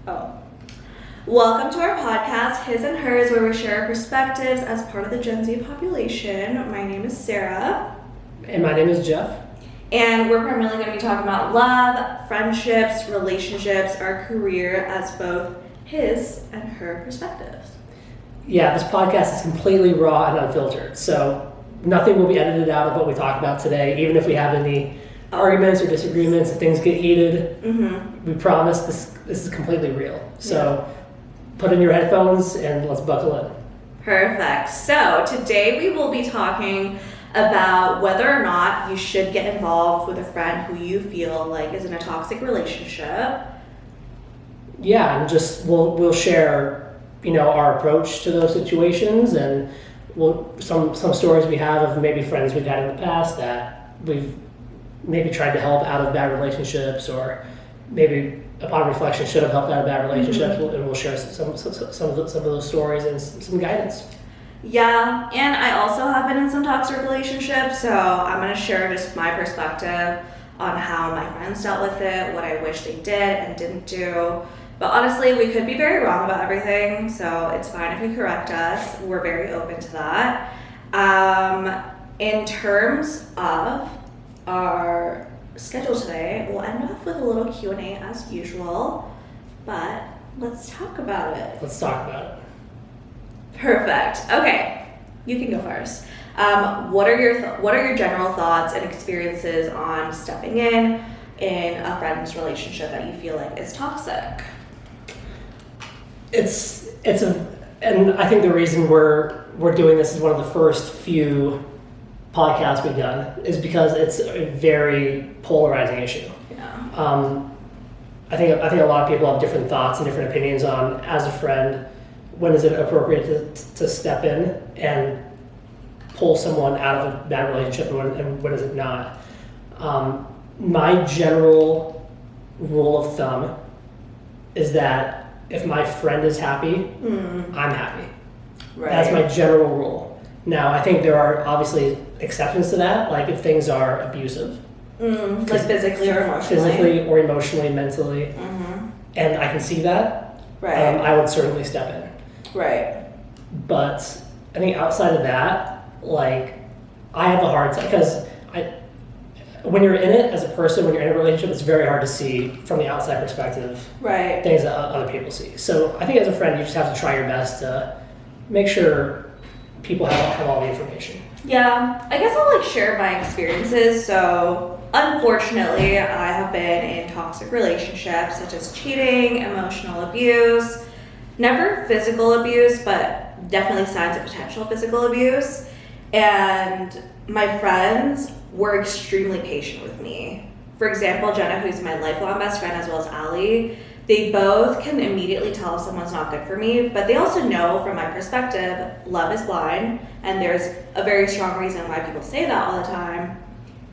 Oh. Welcome to our podcast, His and Hers, where we share our perspectives as part of the Gen Z population. My name is Sarah. And my name is Jeff. And we're primarily going to be talking about love, friendships, relationships, our career as both his and her perspectives. Yeah, this podcast is completely raw and unfiltered, so nothing will be edited out of what we talk about today, even if we have any arguments or disagreements, if things get heated. We promise this is completely real. So put in your headphones and let's buckle in. Perfect. So today we will be talking about whether or not you should get involved with a friend who you feel like is in a toxic relationship. Yeah, and just we'll share, our approach to those situations, and some stories we have of maybe friends we've had in the past that we've maybe tried to help out of bad relationships, or maybe upon reflection should have helped out of bad relationships, and we'll share some of those stories and some guidance. Yeah, and I also have been in some toxic relationships, so I'm going to share just my perspective on how my friends dealt with it, what I wish they did and didn't do. But honestly, we could be very wrong about everything, so it's fine if you correct us. We're very open to that. In terms of our schedule today, we'll end off with a little Q&A as usual, but let's talk about it. Let's talk about it. Perfect. Okay, you can go first. What are your general thoughts and experiences on stepping in a friend's relationship that you feel like is toxic? And I think the reason we're doing this is one of the first few podcasts we've done is because it's a very polarizing issue. Yeah. I think a lot of people have different thoughts and different opinions on, as a friend, when is it appropriate to step in and pull someone out of a bad relationship, and when is it not. My general rule of thumb is that if my friend is happy, I'm happy. Right. That's my general rule. Now, I think there are obviously exceptions to that, like if things are abusive. Like physically or emotionally. Physically or emotionally, mentally. And I can see that. Right. I would certainly step in. Right. But I think outside of that, I have a hard time, because when you're in it as a person, when you're in a relationship, it's very hard to see from the outside perspective Right. things that other people see. So I think as a friend, you just have to try your best to make sure people have all the information. Yeah, I guess I'll share my experiences. So unfortunately, I have been in toxic relationships such as cheating, emotional abuse, never physical abuse, but definitely signs of potential physical abuse. And my friends were extremely patient with me. For example, Jenna, who's my lifelong best friend, as well as Allie, they both can immediately tell if someone's not good for me, but they also know, from my perspective, love is blind, and there's a very strong reason why people say that all the time.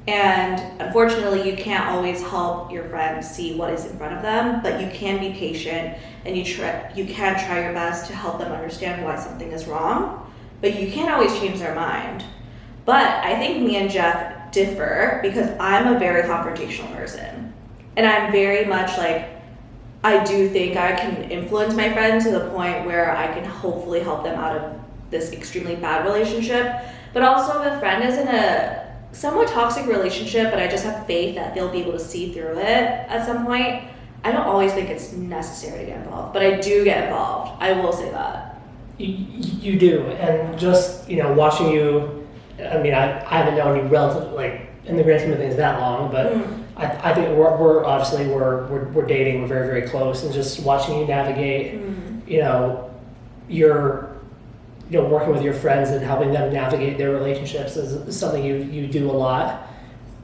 And unfortunately, you can't always help your friends see what is in front of them, but you can be patient, and you can try your best to help them understand why something is wrong, but you can't always change their mind. But I think me and Jeff differ because I'm a very confrontational person, and I'm very much I do think I can influence my friend to the point where I can hopefully help them out of this extremely bad relationship. But also, if a friend is in a somewhat toxic relationship, but I just have faith that they'll be able to see through it at some point, I don't always think it's necessary to get involved, but I do get involved. I will say that. You do, and just watching you. I mean, I haven't known you relatively, in the grand scheme of things, that long, but I think we're obviously we're dating, we're very, very close, and just watching you navigate, you're working with your friends and helping them navigate their relationships is something you do a lot,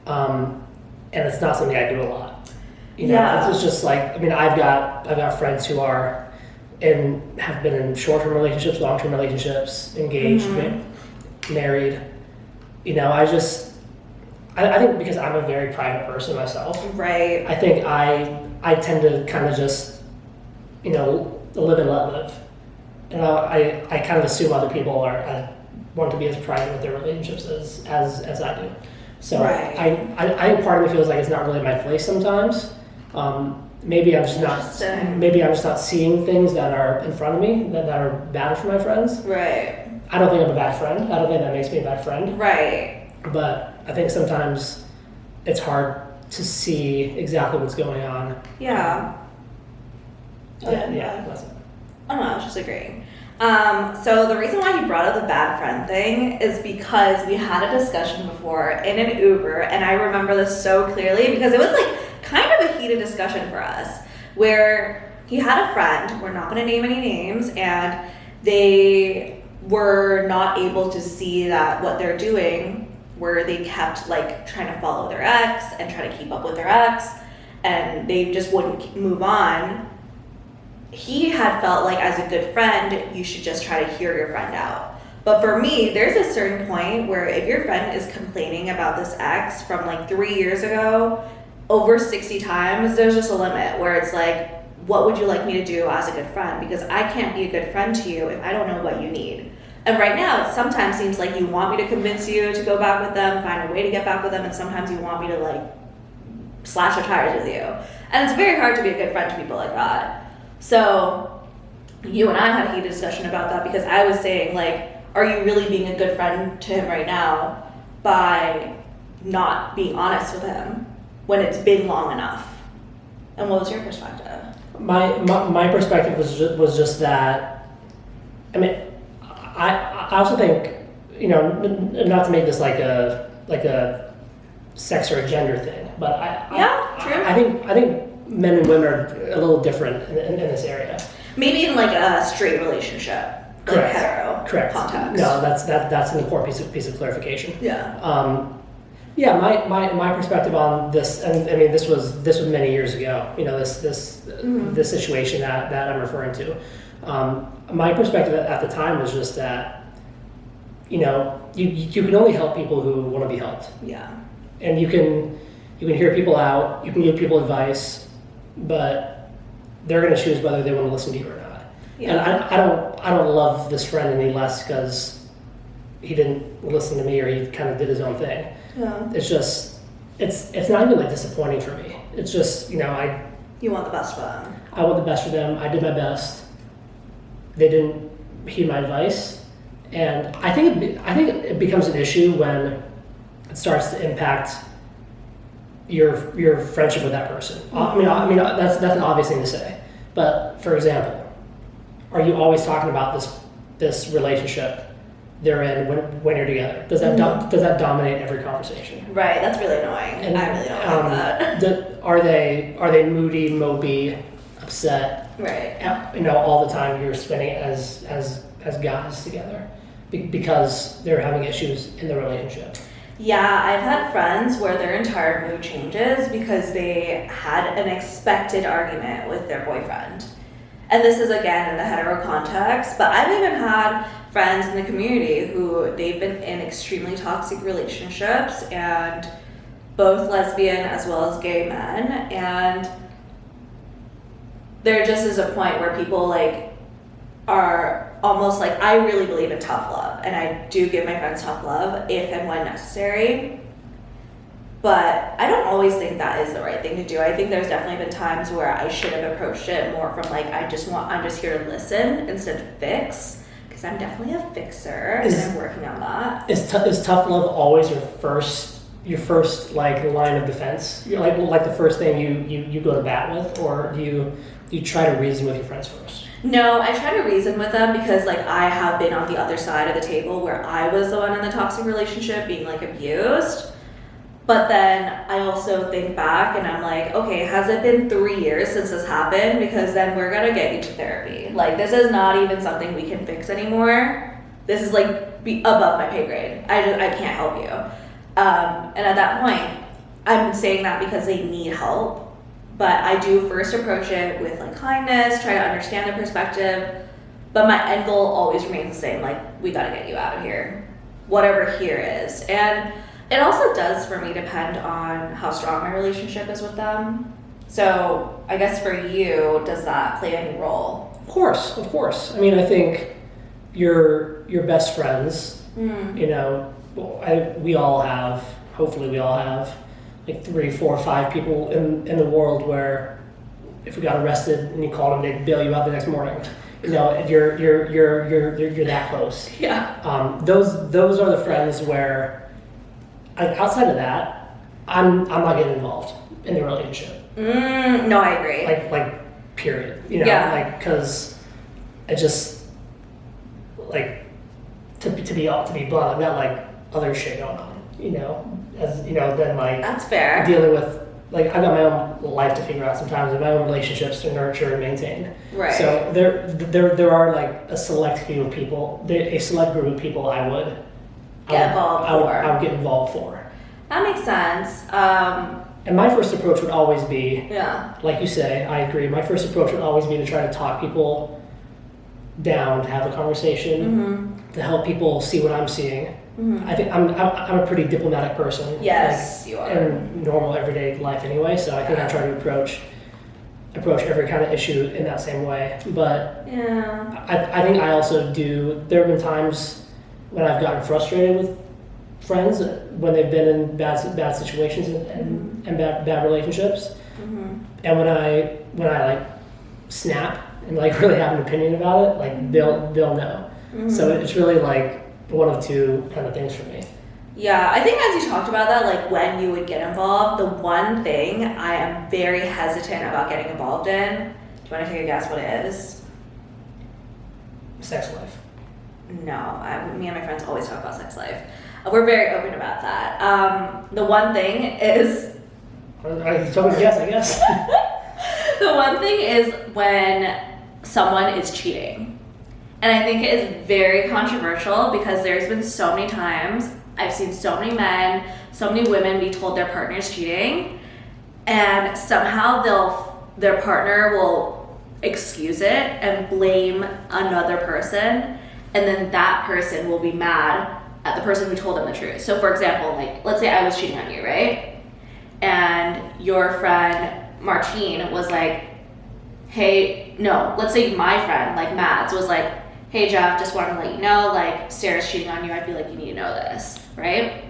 and it's not something I do a lot. It's just I've got friends who are have been in short-term relationships, long-term relationships, engaged, married. I think because I'm a very private person myself. Right. I think I tend to kind of just, live and let live. I kind of assume other people want to be as private with their relationships as I do. So right. I think part of me feels like it's not really my place sometimes. maybe I'm just not Interesting. maybe I'm just not seeing things that are in front of me that are bad for my friends. Right. I don't think I'm a bad friend. I don't think that makes me a bad friend. Right. But I think sometimes it's hard to see exactly what's going on. Yeah. Yeah. That's it. I don't know, I was just agreeing. So the reason why he brought up the bad friend thing is because we had a discussion before in an Uber, and I remember this so clearly because it was like kind of a heated discussion for us, where he had a friend, we're not going to name any names, and they were not able to see that what they're doing, where they kept like trying to follow their ex and try to keep up with their ex, and they just wouldn't move on. He had felt like as a good friend, you should just try to hear your friend out. But for me, there's a certain point where if your friend is complaining about this ex from like 3 years ago, over 60 times, there's just a limit where it's like, what would you like me to do as a good friend? Because I can't be a good friend to you if I don't know what you need. And right now, it sometimes seems like you want me to convince you to go back with them, find a way to get back with them, and sometimes you want me to like slash the tires with you. And it's very hard to be a good friend to people like that. So you and I had a heated discussion about that because I was saying, like, are you really being a good friend to him right now by not being honest with him when it's been long enough? And what was your perspective? My perspective was just that. I mean, I also think, you know, not to make this like a sex or a gender thing, but True. I think men and women are a little different in this area. Maybe in like a straight relationship, Correct. like hetero Correct. context. No, that's an important piece of clarification. Yeah. Yeah, my perspective on this, and I mean this was many years ago. You know, this situation that I'm referring to. My perspective at the time was just that, you know, you can only help people who want to be helped. Yeah. And you can hear people out, you can give people advice, but they're going to choose whether they want to listen to you or not. Yeah. And I don't love this friend any less because he didn't listen to me or he kind of did his own thing. Yeah. It's just it's not even like disappointing for me. It's just, you know, You want the best for them. I want the best for them. I did my best. They didn't heed my advice, and I think it becomes an issue when it starts to impact your friendship with that person. I mean that's an obvious thing to say, but for example, are you always talking about this relationship they're in when you're together? Does that dominate every conversation? Right. That's really annoying. And, I really don't like that. Are they moody, mopey, upset? Right. You know, all the time you're spending as guys together because they're having issues in the relationship. Yeah, I've had friends where their entire mood changes because they had an expected argument with their boyfriend. And this is again in the hetero context, but I've even had friends in the community who they've been in extremely toxic relationships, and both lesbian as well as gay men, and there just is a point where people like are almost like, I really believe in tough love, and I do give my friends tough love if and when necessary, but I don't always think that is the right thing to do. I think there's definitely been times where I should have approached it more from like, I'm just here to listen instead of fix, because I'm definitely a fixer and I'm working on that. Is tough love always your first like line of defense? You're like the first thing you go to bat with, or do you try to reason with your friends first? No, I try to reason with them because like I have been on the other side of the table where I was the one in the toxic relationship being like abused. But then I also think back and I'm like, okay, has it been 3 years since this happened? Because then we're gonna get you to therapy. Like, this is not even something we can fix anymore. This is like above my pay grade. I can't help you. And at that point, I'm saying that because they need help. But I do first approach it with like kindness, try to understand their perspective. But my end goal always remains the same. Like, we gotta get you out of here, whatever here is. And it also does for me depend on how strong my relationship is with them. So I guess for you, does that play any role? Of course. I mean, I think your best friends, you know, hopefully we all have like 3, 4, 5 people in the world where if we got arrested and you called them, they'd bail you out the next morning. You know, you're that close. Yeah. Those are the friends where, outside of that, I'm not getting involved in the relationship. No, I agree. Like period. You know, Yeah. because I just like to be blunt, I've got like other shit going on. You know, as you know, then like That's fair. dealing with. Like, I've got my own life to figure out sometimes, and my own relationships to nurture and maintain. Right. So there are like a select few of people, a select group of people I would get involved for. That makes sense. And my first approach would always be, Yeah. like you say, I agree. My first approach would always be to try to talk people down, to have a conversation, to help people see what I'm seeing. I think I'm a pretty diplomatic person. Yes, like, you are. In normal everyday life anyway, so I think I try to approach every kind of issue in that same way. But Yeah. I think I also do. There have been times when I've gotten frustrated with friends when they've been in bad situations and bad relationships, and when I like snap and like really have an opinion about it, like they'll know. So it's really like one of two kind of things for me. Yeah, I think as you talked about that, like when you would get involved, the one thing I am very hesitant about getting involved in, do you want to take a guess what it is? Sex life. No, me and my friends always talk about sex life. We're very open about that. The one thing is... I told you yes, I guess. The one thing is when someone is cheating. And I think it is very controversial because there's been so many times I've seen so many men, so many women be told their partner's cheating, and somehow their partner will excuse it and blame another person, and then that person will be mad at the person who told them the truth. So for example, like let's say I was cheating on you, right? And your friend Martine was like, hey, no, let's say my friend, like Mads, was like, hey Jeff, just wanted to let you know, like Sarah's cheating on you, I feel like you need to know this, right?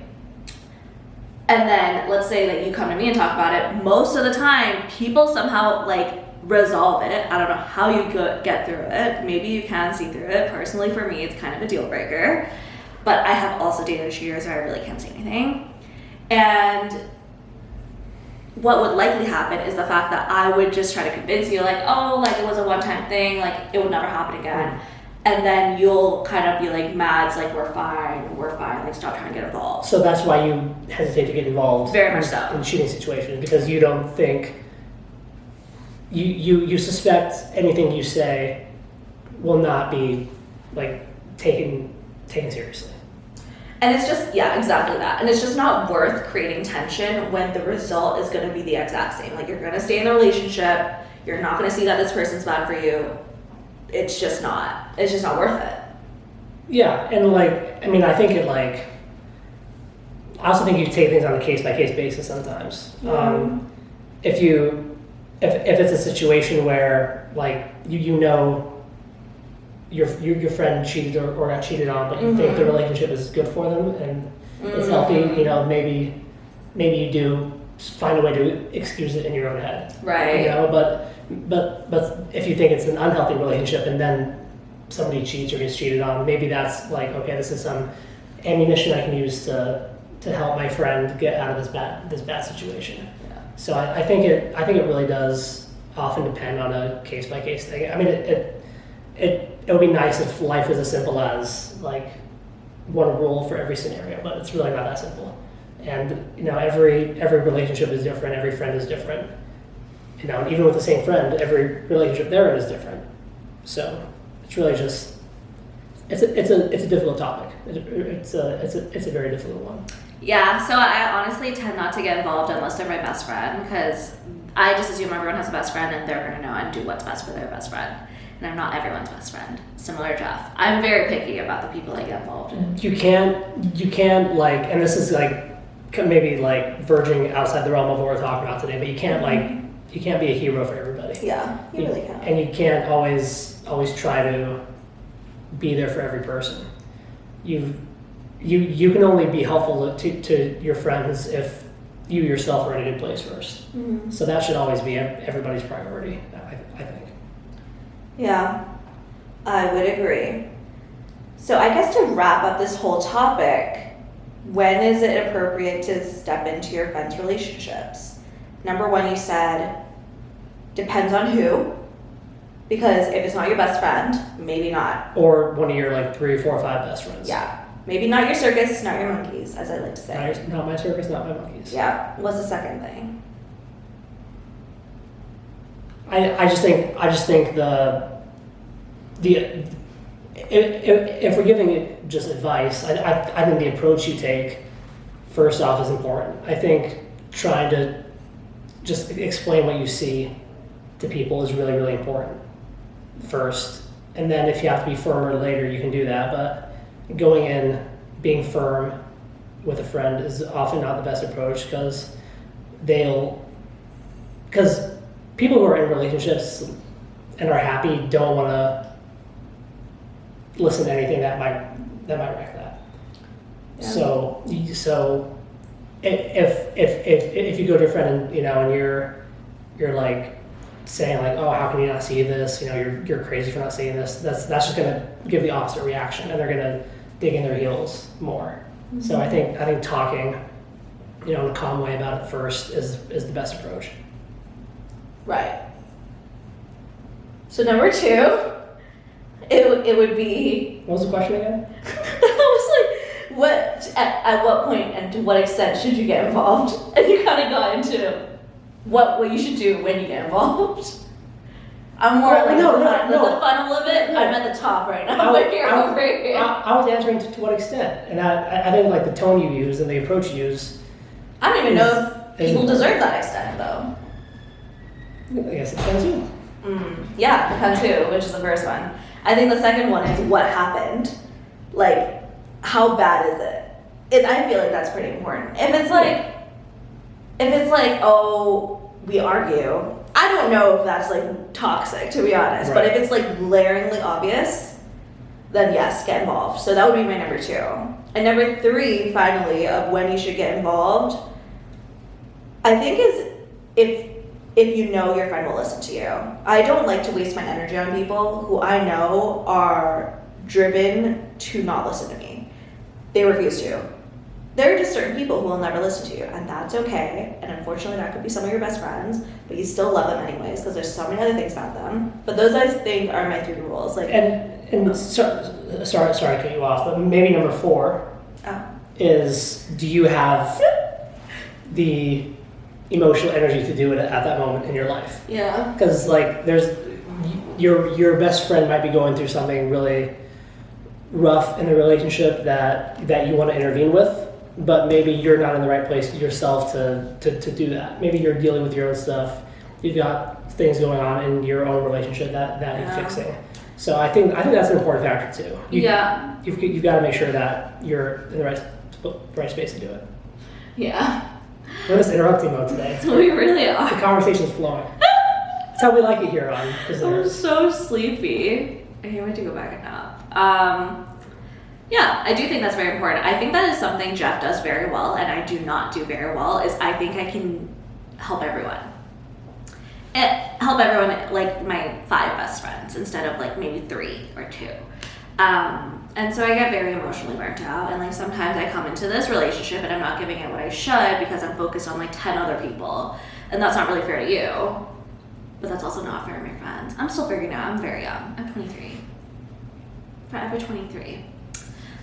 And then let's say that you come to me and talk about it. Most of the time, people somehow like resolve it. I don't know how you get through it. Maybe you can see through it. Personally, for me, it's kind of a deal breaker. But I have also dated cheaters where I really can't say anything. And what would likely happen is the fact that I would just try to convince you, like, oh, like it was a one-time thing, like it would never happen again. And then you'll kind of be like, Mads, like we're fine, like stop trying to get involved. So that's why you hesitate to get involved Very much so. in cheating situations, because you don't think, you suspect anything you say will not be like taken seriously. And it's just, yeah, exactly that. And it's just not worth creating tension when the result is going to be the exact same. Like you're going to stay in the relationship, you're not going to see that this person's bad for you. It's just not worth it. Yeah, and like, I mean, I think it like, I also think you take things on a case-by-case basis sometimes. If it's a situation where like you know your friend cheated or got cheated on, but you think the relationship is good for them and it's healthy, you know, maybe you do find a way to excuse it in your own head, right? You know, but if you think it's an unhealthy relationship and then somebody cheats or gets cheated on, maybe that's like, okay, this is some ammunition I can use to help my friend get out of this bad situation. Yeah. So I think it really does often depend on a case by case thing. I mean, it would be nice if life was as simple as like one rule for every scenario, but it's really not that simple. And you know, every relationship is different, every friend is different. You know, and even with the same friend, every relationship they're in is different. So it's really just it's a difficult topic. It's a very difficult one. Yeah, so I honestly tend not to get involved unless they're my best friend, because I just assume everyone has a best friend and they're going to know and do what's best for their best friend. And I'm not everyone's best friend. Similar to Jeff. I'm very picky about the people I get involved in. You can't like, and this is like maybe like verging outside the realm of what we're talking about today, but you can't be a hero for everybody. Yeah, you really can't. And you can't always try to be there for every person. You can only be helpful to your friends if you yourself are in a good place first. Mm-hmm. So that should always be everybody's priority, I think. Yeah, I would agree. So I guess to wrap up this whole topic, when is it appropriate to step into your friends' relationships? Number one, you said, depends on who. Because if it's not your best friend, maybe not. Or one of your like 3, 4, 5 best friends. Yeah. Maybe not your circus, not your monkeys, as I like to say. Not my circus, not my monkeys. Yeah. What's the second thing? I just think if we're giving it just advice, I think the approach you take first off is important. I think trying to just explain what you see to people is really, really important first. And then if you have to be firmer later, you can do that. But going in, being firm with a friend is often not the best approach because people who are in relationships and are happy don't want to listen to anything that might wreck that. Yeah. So if you go to your friend and and you're like saying like, oh, how can you not see this? You're crazy for not seeing this. That's just gonna give the opposite reaction, and they're gonna dig in their heels more. Mm-hmm. So I think talking, in a calm way about it first is the best approach. Right. So number two, it would be. What was the question again? I was like, at what point and to what extent should you get involved? And you kind of got into what you should do when you get involved. I'm more the funnel of it. No. I'm at the top right now, but you're over here. I was answering to what extent, and I think like the tone you use and the approach you use. I don't even know if people deserve that extent, though. I guess it depends who. Yeah, depends who, which is the first one. I think the second one is what happened. Like, how bad is it? I feel like that's pretty important. If it's like, oh, we argue, I don't know if that's like toxic, to be honest. Right. But if it's like glaringly obvious, then yes, get involved. So that would be my number two. And number three, finally, of when you should get involved, I think is if you know your friend will listen to you. I don't like to waste my energy on people who I know are driven to not listen to me. They refuse to. There are just certain people who will never listen to you, and that's okay. And unfortunately, that could be some of your best friends, but you still love them anyways because there's so many other things about them. But those, I think, are my three rules. Like, sorry to cut you off, but maybe number four is: do you have the emotional energy to do it at that moment in your life? Yeah. Because like, there's your best friend might be going through something really rough in the relationship that you want to intervene with. But maybe you're not in the right place yourself to do that. Maybe you're dealing with your own stuff. You've got things going on in your own relationship that you're fixing. So I think that's an important factor too. You've got to make sure that you're in the right space to do it. Yeah. We're in this interrupting mode today. We really are. The conversation's flowing. That's how we like it here on Visitors. I'm so sleepy. I can't wait to go back and nap. Yeah, I do think that's very important. I think that is something Jeff does very well, and I do not do very well, is I think I can help everyone. Help everyone, like my 5 best friends, instead of like maybe 3 or 2. And so I get very emotionally burnt out, and like sometimes I come into this relationship and I'm not giving it what I should because I'm focused on like 10 other people, and that's not really fair to you, but that's also not fair to my friends. I'm still figuring it out. I'm very young. I'm 23. Forever 23.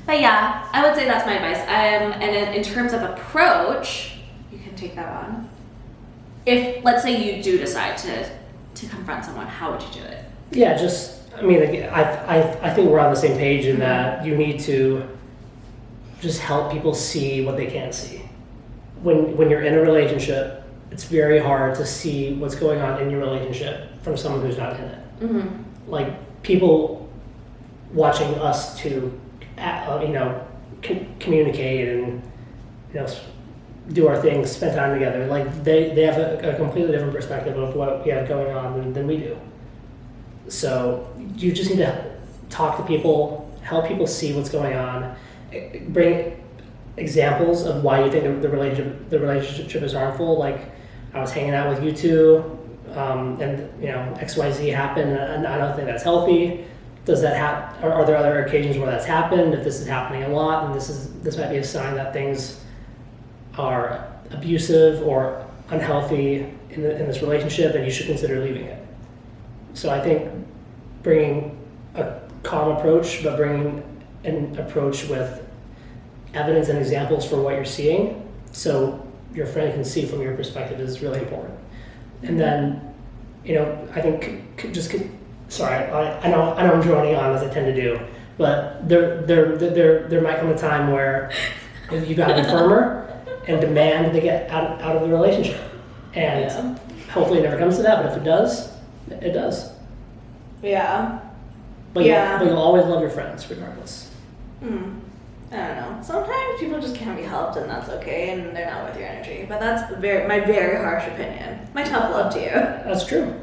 But yeah, I would say that's my advice. And in terms of approach, you can take that on. If, let's say you do decide to confront someone, how would you do it? Yeah, I think we're on the same page in that you need to just help people see what they can't see. When you're in a relationship, it's very hard to see what's going on in your relationship from someone who's not in it. Mm-hmm. Like people watching us to communicate and do our things, spend time together. Like they have a completely different perspective of what we have going on than we do. So you just need to talk to people, help people see what's going on, examples of why you think the relationship is harmful. Like, I was hanging out with you two, and XYZ happened, and I don't think that's healthy. Does that happen? Are there other occasions where that's happened? If this is happening a lot, then this might be a sign that things are abusive or unhealthy in this relationship, and you should consider leaving it. So I think bringing a calm approach, but bringing an approach with evidence and examples for what you're seeing, so your friend can see from your perspective, is really important. And then, I think sorry, I know I'm droning on, as I tend to do, but there might come a time where you got to be firmer and demand they get out of the relationship. And hopefully it never comes to that, but if it does, it does. Yeah. But you'll always love your friends regardless. I don't know. Sometimes people just can't be helped, and that's okay, and they're not with your energy. But that's my very harsh opinion. My tough love to you. That's true.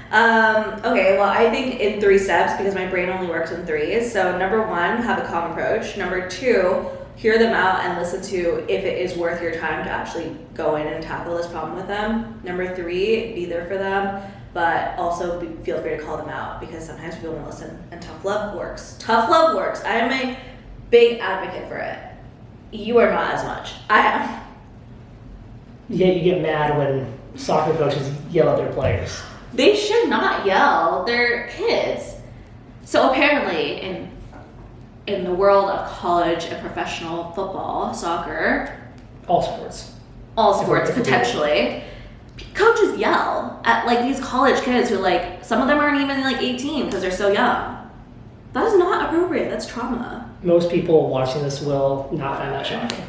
Okay, well, I think in 3 steps, because my brain only works in 3s. So number 1, have a calm approach. Number 2, hear them out and listen to if it is worth your time to actually go in and tackle this problem with them. Number 3, be there for them, but also feel free to call them out, because sometimes people won't listen, and tough love works. Tough love works. I am a big advocate for it. You are not as much. I am. Yeah, you get mad when soccer coaches yell at their players. They should not yell. They're kids. So apparently, in the world of college and professional football, soccer, all sports potentially, coaches yell at like these college kids who like, some of them aren't even like 18 because they're so young. That is not appropriate. That's trauma. Most people watching this will not find that shocking.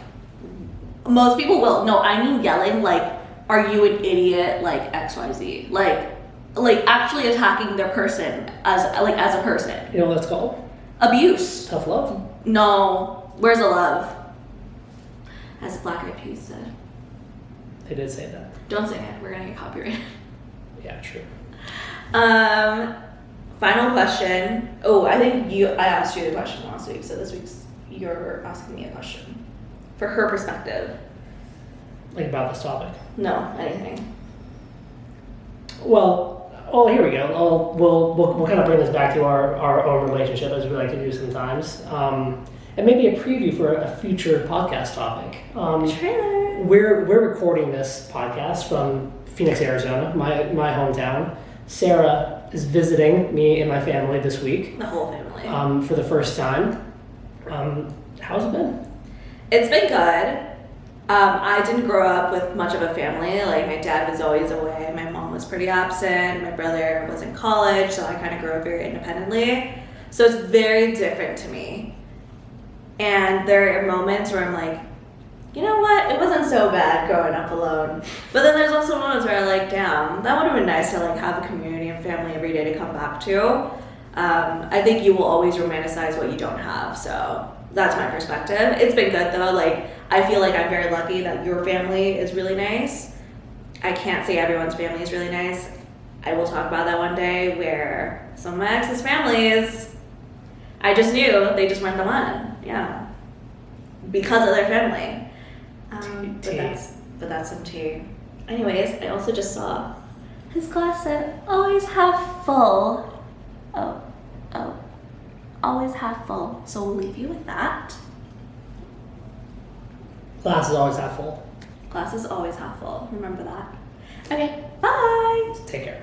Most people will. No, I mean yelling like, are you an idiot, like XYZ. Like actually attacking their person as a person. You know what that's called? Abuse. Tough love. No. Where's the love? As Black Eyed Peas said. They did say that. Don't sing it. We're gonna get copyrighted. Yeah, true. Final question. Oh, I think I asked you the question last week, so this week's you're asking me a question. For her perspective. Like about this topic? No, anything. Well, here we go. We'll kind of bring this back to our own relationship, as we like to do sometimes. And maybe a preview for a future podcast topic. Trailer. We're recording this podcast from Phoenix, Arizona, my hometown. Sarah is visiting me and my family this week. The whole family. For the first time. How's it been? It's been good. I didn't grow up with much of a family. Like, my dad was always away. My mom was pretty absent. My brother was in college, so I kind of grew up very independently. So it's very different to me. And there are moments where I'm like, you know what? It wasn't so bad growing up alone. But then there's also moments where I'm like, damn, that would have been nice to like have a community and family every day to come back to. I think you will always romanticize what you don't have. So that's my perspective. It's been good though. Like, I feel like I'm very lucky that your family is really nice. I can't say everyone's family is really nice. I will talk about that one day, where some of my ex's families, I just knew they just weren't the one. Yeah. Because of their family. But that's some tea. Anyways, I also just saw his glass said, always half full. Oh. Always half full. So we'll leave you with that. Glass is always half full. Glass is always half full. Remember that. Okay, bye. Take care.